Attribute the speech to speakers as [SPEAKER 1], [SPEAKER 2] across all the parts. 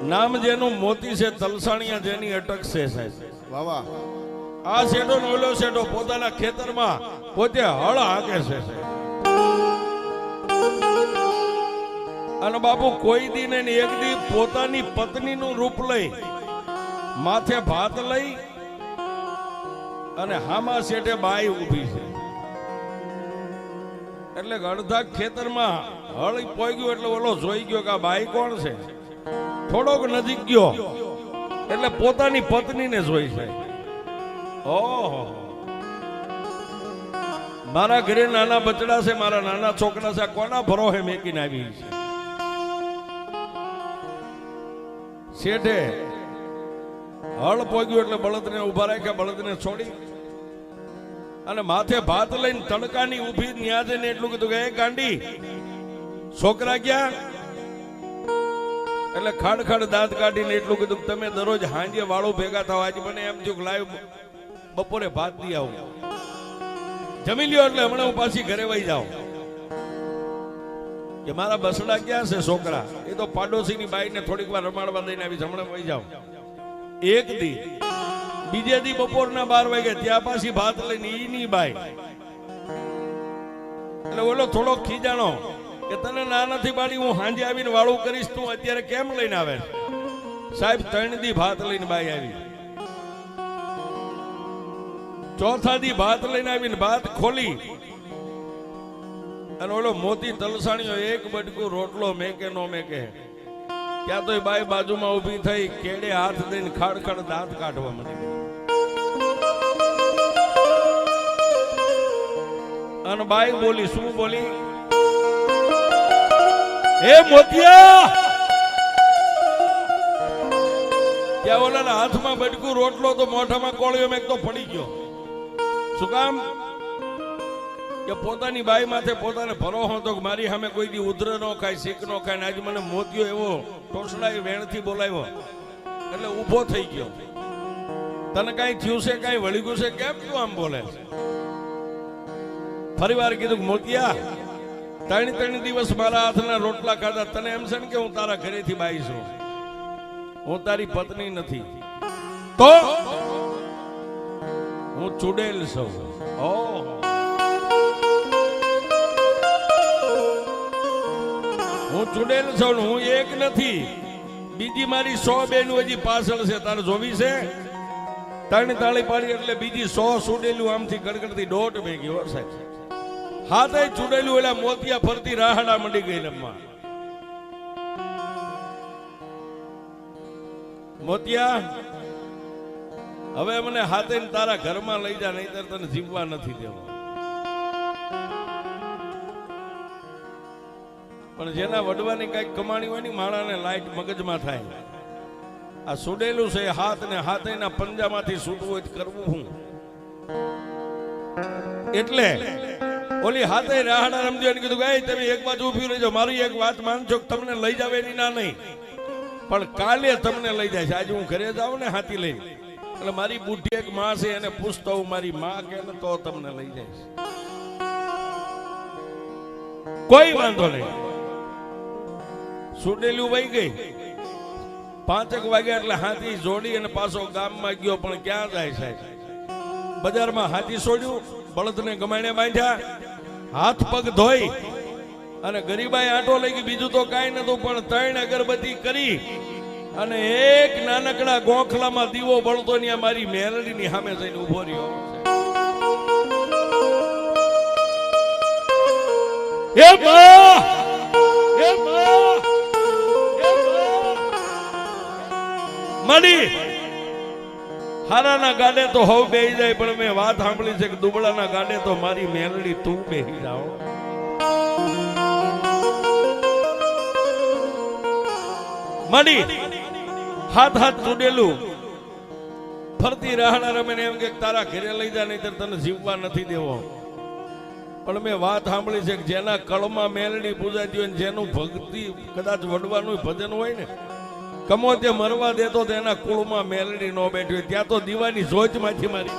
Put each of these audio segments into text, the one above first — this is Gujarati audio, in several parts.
[SPEAKER 1] નામ જેનું મોતી છે, તલસાણિયા જેની અટક છે સાહેબ.
[SPEAKER 2] વાહ વાહ.
[SPEAKER 1] આ શેઠો નો ઓલો શેઠો પોતાના ખેતરમાં પોતે હળ હાકે છે સાહેબ. અને બાપુ કોઈ દી ને એક દી પોતાની પત્નીનું રૂપ લઈ માથે ભાત લઈ અને હામા શેઠે બાઈ ઊભી છે. એટલે અડધા ખેતરમાં હળ પોઈ ગયો એટલે ઓલો જોઈ ગયો કે આ બાઈ કોણ છે. થોડોક નજીક ગયો એટલે પોતાની પત્નીને જોઈ છે. ઓહો, મારા ઘરે નાના બચડા છે, મારા નાના છોકરા છે, કોના ભરોહે મેકીને આવી છે. શેઠે હળ પોગ્યું એટલે બળદને ઉભા રાખ્યા, બળદને છોડી અને માથે ભાત લઈને તડકાની ઊભી ન્યાજે ને એટલું કીધું કે એ ગાંડી છોકરા ક્યાં? એટલે ખાડ ખાડ દાંત કાઢીને એટલું કીધું કે તમે દરરોજ હાંજે વાળો ભેગા થાવ, આજે મને એમ થયું કે લાવ બપોરે ભાત દી આવું, જમી લ્યો એટલે હમણાં હું પાછી ઘરે વહી જાઉં. કે મારા બસડા ક્યાં છે છોકરા? એ તો પાડોશીની બાઈને થોડીક વાર રમાડવા દઈને આવી, હમણાં વહી જાઉં. એક દી બીજે દી બપોરના 12 વાગે ત્યાં પાછી ભાત લઈને ઈની બાઈ. એટલે ઓલો થોડો ખીજાણો કે તને ના નથી પાડી, હું હાંજે આવીને વાળું કરીશ, તું અત્યારે કેમ લઈને આવે? સાહેબ 3 દી ભાત લઈને બાઈ આવી. ચોથા દી ભાત લઈને આવીને ભાત ખોલી અને ઓલો મોતી તલસાણીઓ એક બટકું રોટલો મેકે નો મેકે. ત્યાં તો બાઈ બાજુમાં ઊભી થઈ, કેડે હાથ દઈને ખાડ ખાડ દાંત કાઢવા માંડી. અને બાઈ બોલી, શું બોલી? હે મોતિયા! ત્યાં ઓલાના હાથમાં બટકું રોટલો તો મોઢામાં કોળિયો મેક તો પડી ગયો. શું કામ? કે પોતાની બાઈ માથે પોતાને ભરોસો હતો કે મારી સામે કોઈ દી ઉધર નો ખાય, શીખ નો ખાય, ને આજે મને મોતિયો એવો ટોસડાઈ વેણથી બોલાવ્યો એટલે ઊભો થઈ ગયો. તને કઈ થયું છે, કઈ વળી ગયું છે, કેમ તું આમ બોલે? ફરી વાર કીધું કે મોતિયા 3 દિવસ મારા હાથના રોટલા ખાધા, તને એમ છે ને કે હું તારા ઘરેથી બાઈ છું, હું તારી પત્ની નથી, તો હું ચૂડેલ છું. ઓહો, હું ચૂડેલ છું, હું એક નથી, બીજી મારી 100 બેનું હજી પાછળ છે, તારે જોવી છે? 3 તાળી પાડી એટલે બીજી 100 ચૂડેલું આમથી ગડગડતી દોટ ભેગી. હો સાહેબ, હાથે ચૂડેલું એટલે મોતિયા ફરતી રાહડા મંડી ગઈ રમવા. મોતિયા, હવે મને હાથે તારા ઘરમાં લઈ જા, નહીતર તને જીવવા નથી દેવા. પણ જેના વડવાની કઈક કમાણી હોય ને માણાને લાઈટ મગજમાં થાય. આ સુડેલું છે હાથ ને હાથેના પંજામાંથી છૂટવું હોય કરવું હું. એટલે ઓલી હાથે રાહડા રમજો ને કીધું કે તમે એક બાજુ ઉભી રહેજો, મારી એક વાત માનજો કે તમને લઈ જાવ એની ના નહીં, પણ કાલે તમને લઈ જાય છે. આજે હું ઘરે જાઉં ને હાથી લઈને, એટલે મારી બુઢી એક માં છે, એને પૂછતો હું મારી માં કે ને તો તમને લઈ જાય. કોઈ વાંધો નહીં. સુડેલું વહી ગઈ. 5 વાગ્યા એટલે હાથી જોડી અને પાછો ગામમાં ગયો. પણ ક્યાં જાય સાહેબ? બજારમાં હાથી છોડ્યું, બળદને ગમાણે બાંધ્યા, હાથ પગ ધોઈ અને ગરીબાઈ આટો લઈ ગઈ. બીજું તો કાંઈ નતું, પણ 3 અગરબત્તી કરી અને એક નાનકડા ગોખલામાં દીવો બળતો ને મારી મેલડીની સામે જઈને ઉભો રહ્યો. હે માં! હે માં! મળી હારાના ગાડે તો હવ બેહી જાય, પણ મેં વાત સાંભળી છે કે દુબળાના ગાડે તો મારી મેલડી તું બેહી જાઓ. મળી હાથ હાથ ચૂડેલું ફરતી રાહડા રમે ને એમ કે તારા ઘરે લઈ જા, નહીતર તને જીવવા નથી દેવો. પણ મેં વાત સાંભળી છે કે જેના કળમાં મેલડી પૂજાતી હોય, જેનું ભક્તિ કદાચ વડવાનું ભજન હોય ને, કમો તે મરવા દેતો તેના કુળમાં મેલડી નો બેઠી હોય. ત્યાં તો દીવાની જોજ માંથી મારી.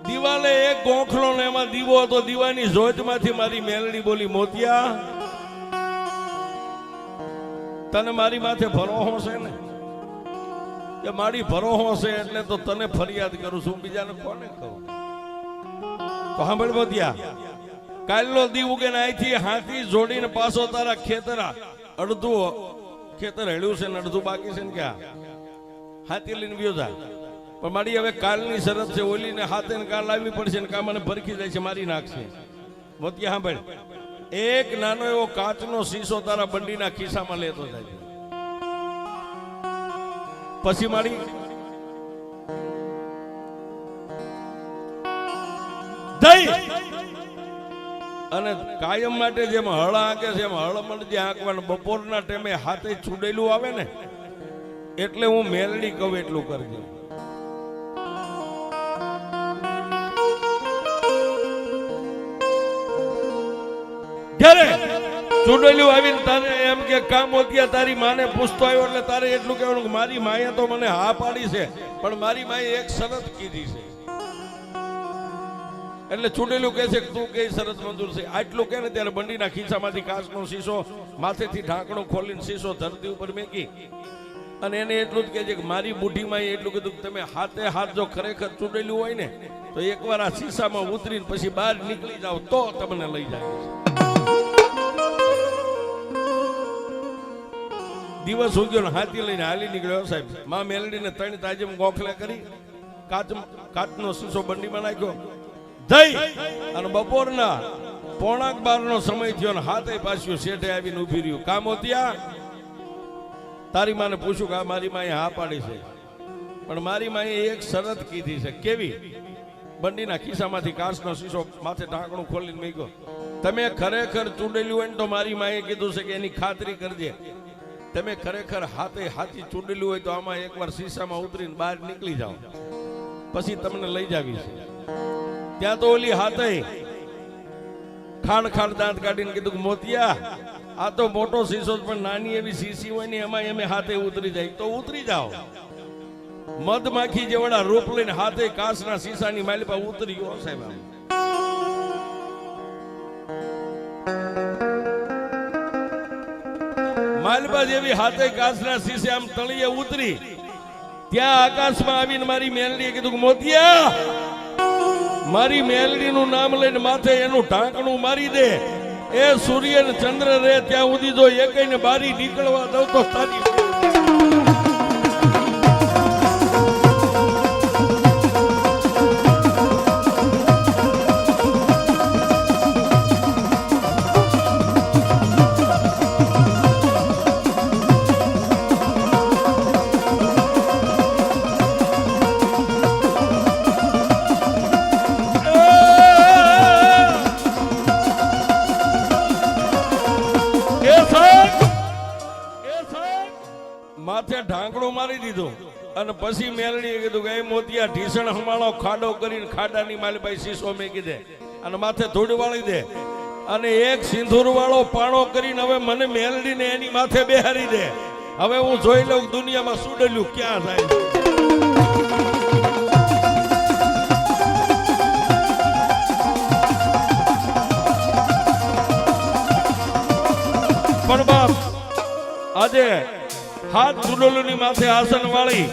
[SPEAKER 1] દિવાલે એક ગોખલો ને એમાં દીવો હતો. દીવાની જોતમાંથી મારી મેલડી બોલી, મોતિયા તને મારી માથે ભરોહો છે ને? કે મારી ભરોહો છે એટલે તો તને ફરિયાદ કરું છું, બીજાને કોને કહું? તો સાંભળ મોતિયા, કાલનો દી ઉગે ને અહીંથી હાથી જોડીને પાછો તારા ખેતર, અડધું ખેતર હેડ્યું છે ને અડધું બાકી છે ને, ક્યાં હાથી લઈને ગયો જા. પણ મારી હવે કાલની શરત છે, ઓલીને હાથે ને કાલ લાવવી પડશે ને, કા મને ભરખી જાય છે, મારી નાખશે. મોતિયા સાંભળ, એક નાનો એવો કાચનો શીશો તારા બંડીના ખિસ્સામાં લેતો જાય. પછી મારી અને કાયમ માટે જેમ હળ આંકે છે એમ હળ મળજે આંકવાનું. બપોરના ટાઈમે હાથે છુડેલું આવે ને એટલે હું મેલડી કહું એટલું કરજે. જ્યારે ચૂડેલું આવીને તારે એમ કે કામ હોતિયા તારી માને પૂછતો આવ્યો એટલે તારે એટલું કહેવાનું કે મારી માએ તો મને હા પાડી છે, પણ મારી માએ એક શરત કીધી છે. એટલે ચૂડેલું કહે છે કે તું કઈ શરત મંજૂર છે? આટલું કે ને ત્યારે બંડીના ખિસ્સામાંથી કાચનો શીશો માથેથી ઢાંકણું ખોલીને શીશો ધરતી ઉપર મેકી અને એને એટલું જ કહે છે કે મારી બુઢીમાં એટલું કીધું કે તમે હાથે હાથ જો ખરેખર ચૂડેલું હોય ને તો એકવાર આ શીશામાં ઉતરીને પછી બહાર નીકળી જાવ તો તમને લઈ જાય છે. દિવસ ઉગ્યો ને હાથી લઈને હાલી નીકળ્યો સાહેબ. માં મેલડીને 3 તાજમ ગોખલે કરી કાચનો શીશો બંડીમાં નાખ્યો જઈ અને બપોરના 11:15 સમય થયો ને હાથે પાછું શેઠે આવીને ઉભી રહ્યું. કામ હોતિયા તારી માને પૂછ્યું કે મારી માએ હા પાડી છે, પણ મારી માએ એક શરત કીધી છે. કેવી? બંડીના ખિસ્સામાંથી કાચનો શીશો માથે ઢાંકણું ખોલીને મૂક્યો. તમે ખરેખર ચૂડેલું હોય ને તો મારી માએ કીધું છે કે એની ખાતરી કરજે. તમે ખરેખર હાથે હાથી ચૂડેલું હોય તો આમાં એકવાર શીશામાં ઉતરીને બહાર નીકળી જાઓ, પછી તમને લઈ જાવી છે. ત્યાં તો ઓલી હાથે ખાડ દાંત કાઢીને કીધું કે મોતિયા આ તો મોટો શીશો પણ નાની એવી શીશી હોય ને એમાં અમે હાથે ઉતરી જાય તો ઉતરી જાઓ. મધમાખી જેવડા રૂપ લઈને હાથે કાચના શીશાની માલિપા ઉતરી ગયો સાહેબ. માલબા જેવી હાથે કાચના શીશે આમ તળિયે ઉતરી ત્યાં આકાશમાં આવીને મારી મેલડીએ કીધું કે મોતિયા મારી મેલડીનું નામ લઈને માથે એનું ઢાંકણું મારી દે. એ સૂર્ય ને ચંદ્ર રે ત્યાં સુધી જો એકઈને બારી નીકળવા દઉં તો તારી માથે ઢાંકણું મારી દીધું અને પછી મેલડીએ કીધું કે એ મોતિયા ઢીસણ હમાળો ખાડો કરીને ખાડાની માલભાઈ શીશો મેકી દે અને માથે ધૂળ વાળી દે અને એક સિંદૂર વાળો પાણો કરીને હવે મને મેલડીને એની માથે બેહારી દે. હવે હું જોઈ લઉં દુનિયામાં સુડેલું ક્યાં થાય. પણ બાપ આજે હાથ ચૂડોલુની માથે આસન વાળી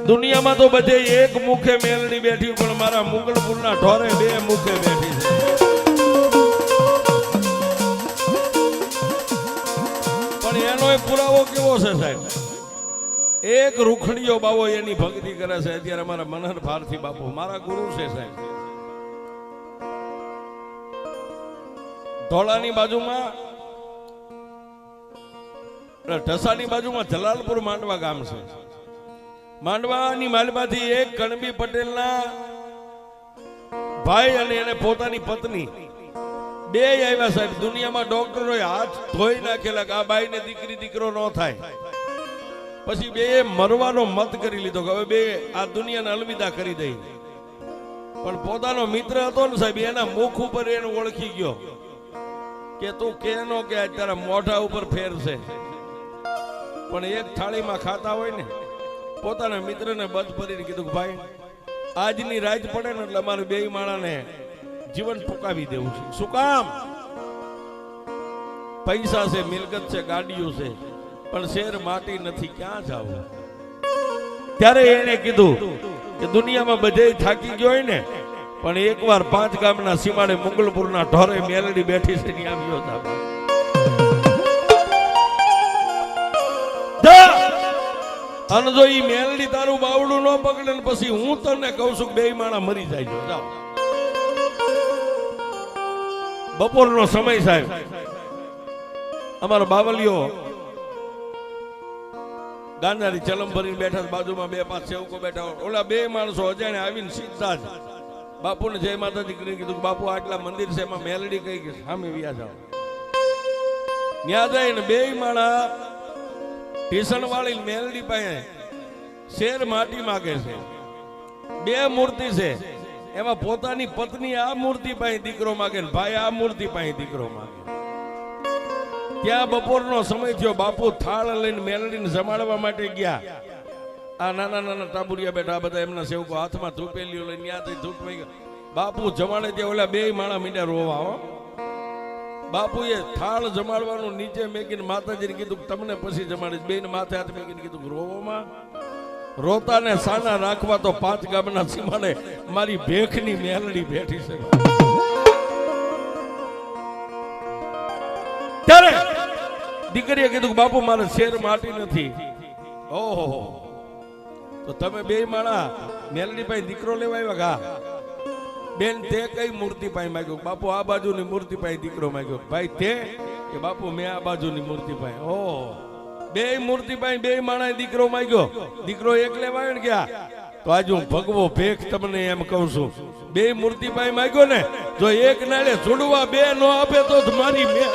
[SPEAKER 1] દુનિયામાં તો બધે એક મુખે મેલડી બેઠી, પણ મારા મુગલપુરના ઢોરે 2 મુખે બેઠી છે. પણ એનો પુરાવો કેવો છે સાહેબ? એક રૂખડીયો બાવો એની ભક્તિ કરે છે. અત્યારે મારા મનહર ભારતી બાપુ મારા ગુરુ છે સાહેબ. ધોળાની બાજુમાં ઢસાની બાજુમાં જલાલપુર માંડવા ગામ છે. માંડવાની માલમાંથી એક કણબી પટેલના ભાઈ અને એને પોતાની પત્ની 2 આવ્યા સાહેબ. દુનિયામાં ડોક્ટરોએ હાથ ધોઈ નાખેલા કે આ બાઈને દીકરો ન થાય. પછી 2 મરવાનો મત કરી લીધો કે હવે 2 આ દુનિયાને અલવિદા કરી દઈ. પણ પોતાનો મિત્ર હતો ને સાહેબ એના મુખ ઉપર એને ઓળખી ગયો કે તું કેનો કે તારા મોઢા ઉપર ફેર છે. પણ એક થાળીમાં ખાતા હોય ને પોતાના મિત્રને બધ ભરીને કીધું કે ભાઈ આજની રાત પડે ને એટલે અમારે બે માણાને જીવન ટૂંકાવી દેવું છે. શું કામ? પૈસા છે, મિલકત છે, ગાડીઓ છે, પણ શેર માટી નથી, ક્યાં જાવ? ત્યારે એને કીધું કે દુનિયામાં બધે થાકી ગયો હોય ને, પણ એકવાર 5 ગામના સીમાડે મુગલપુરના ઢોરે મેલડી બેઠી છે ને આવ્યો હતા. અને જો ઈ મેલડી તારું બાવડું ન પકડે ને પછી હું તને કહું છું બે માણા મરી જાય. જાઓ, બપોરનો સમય સાહેબ, અમારો બાવલિયો ગાંધારી ચલમ ભરીને બેઠા, બાજુમાં 2-5 સેવકો બેઠા. ઓલા 2 માણસો અજાણે આવીને સીધા જ બાપુને જય માતાજી કરીને કીધું કે બાપુ આટલા મંદિર છે, એમાં મેલડી કઈ કે સામે વ્યા જાઓ. ન્યા જાય ને 2 માણા ઢીસણ વાળી મેલડી પાસે શેર માટી માગે છે. 2 મૂર્તિ છે, એમાં પોતાની પત્ની આ મૂર્તિ પાસે દીકરો માગે ને ભાઈ આ મૂર્તિ પાસે દીકરો માગે. ત્યાં બપોરનો સમય થયો. બાપુ થાળ લઈને મેલડીને જમાડવા માટે ગયા. આ નાના નાના ટાબુરિયા બેઠા, બધા એમના સેવકો હાથમાં ધૂપેલીઓ લઈને ત્યાં જઈ ધૂપ માં બાપુ જમાડે ત્યાં ઓલા 2 માણા મીંડા રોવા. હો, બાપુએ થાળ જમાડવાનું નીચે મેકીને માતાજીને કીધું તમને પછી જમાડીશ. 2 ને માથે હાથ મેકીને કીધું રોવામાં રોતા ને સાના રાખવા તો 5 ગામના સીમાડે મારી ભેખની મેલડી બેઠી છે. ત્યારે દીકરીએ કીધું બાપુ મારે શેર માટી નથી. ઓહો, તો તમે 2 માણા મેલડી પાસે દીકરો લેવા આવ્યા? કા બેન તે કઈ મૂર્તિ પાસે માંગ્યો? બાપુ આ બાજુની મૂર્તિ પાસે દીકરો માંગ્યો. ભાઈ તે કે બાપુ મેં આ બાજુની મૂર્તિ પાસે. ઓહો, 2 મૂર્તિ પાસે 2 માણા દીકરો માંગ્યો. દીકરો એક લેવા આવ્યો ને ગયા તો આજે હું ભગવો ભેખ તમને એમ કહું છું, 2 મૂર્તિ પાસે માંગ્યો ને, જો એક નાળે છોડવા 2 નો આપે તો જ મારી મેં.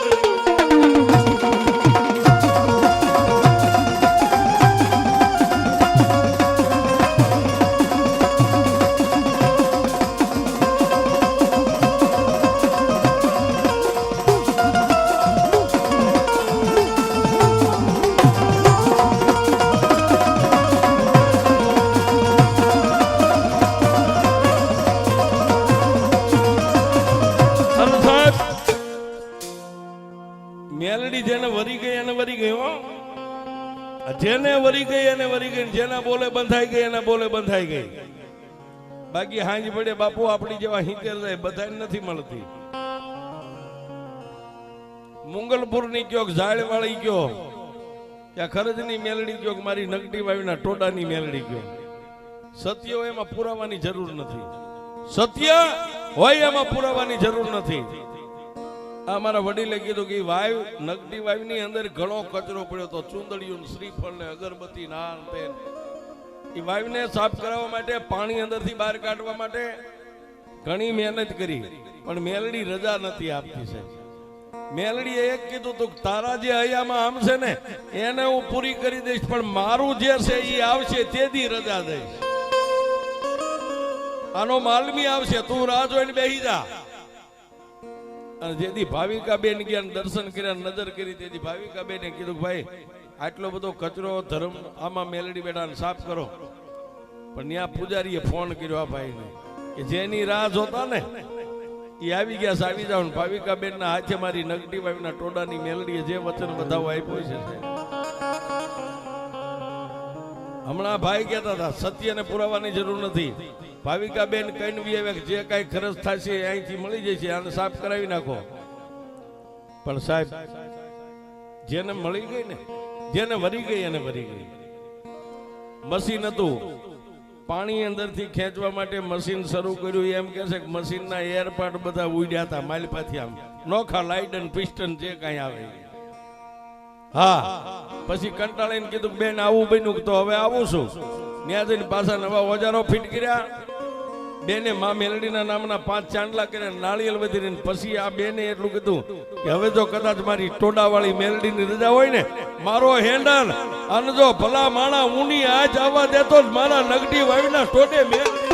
[SPEAKER 1] મેલડી જેને વરી ગઈ એને વરી ગઈ. હો, જેને વરી ગઈ એને વરી ગઈ. જેના બોલે બંધાઈ ગઈ એના બોલે બંધાઈ ગઈ. બાકી હાંજ પડે બાપુ આપણી જેવા 70 જાય બધાને નથી મળતી. મુંગલપુર ની કયો, ઝાડ વાળી કયો, ત્યાં ખરજની મેલડી કયો, મારી નગટી વાવીના ટોડાની મેલડી કયો. સત્ય હોય એમાં પુરાવાની જરૂર નથી. સત્ય હોય એમાં પુરાવાની જરૂર નથી. આ મારા વડીલે કીધું કે વાયુ નગટી વાયુની અંદર ઘણો કચરો પડ્યો તો ચુંદડીયું, શ્રીફળ ને અગરબત્તી નાન તેલ. એ વાયુને સાફ કરાવવા માટે, પાણી અંદરથી બહાર કાઢવા માટે ઘણી મહેનત કરી, પણ મેલડી રજા નથી આપતી છે. મેલડીએ એક કીધું તું તારા જે હૈયામાં આમ છે ને એને હું પૂરી કરી દઈશ, પણ મારું જે છે એ આવશે તેથી રજા દઈશ. આનો માલમી આવશે, તું રાહ જોઈને બેસી જા. અને જેથી ભાવિકા બેન ગયા દર્શન કર્યા, નજર કરી, તેથી ભાવિકા બેને કીધું ભાઈ આટલો બધો કચરો ધર્મ આમાં મેલડી બેઠા સાફ કરો. પણ ત્યાં પૂજારીએ ફોન કર્યો આ ભાઈને કે જેની રાહ જોતા ને એ આવી ગયા, આવી જાવ. ભાવિકા બેન ના હાથે મારી નગટી વાવીના ટોડાની મેલડીએ જે વચન બધાઓ આપ્યો છે. હમણાં ભાઈ કહેતા હતા સત્યને પુરાવાની જરૂર નથી. ભાવિકા બેન કઈ આવ્યા જે કઈ ખર્ચ થશે અહીંથી મળી જશે, આને સાફ કરાવી નાખો. પણ સાહેબ જેને મળી ગઈ ને, જેને વરી ગઈ એને વરી ગઈ. મશીન હતું, પાણી અંદરથી ખેંચવા માટે મશીન શરૂ કર્યું. એમ કે છે કે મશીનના એરપાર્ટ બધા ઉડ્યા હતા માલપાથી, આમ નોખા લાઇટ અને પિસ્ટન જે કઈ આવે. હા, પછી કંટાળીને કીધું બેન આવું બન્યું તો હવે આવું છું. ત્યાં જઈને પાછા નવા ઓજારો ફિટ કર્યા. બેને માં મેલડીના નામના 5 ચાંદલા કર્યા, નાળિયેર વધીને. પછી આ બેને એટલું કીધું કે હવે જો કદાચ મારી ટોડાવાળી મેલડીની રજા હોય ને, મારો હેન્ડલ અને જો ભલા માણા ઊની આજ આવવા દેતો જ મારા નગડી વાવીના ટોડે મેલડી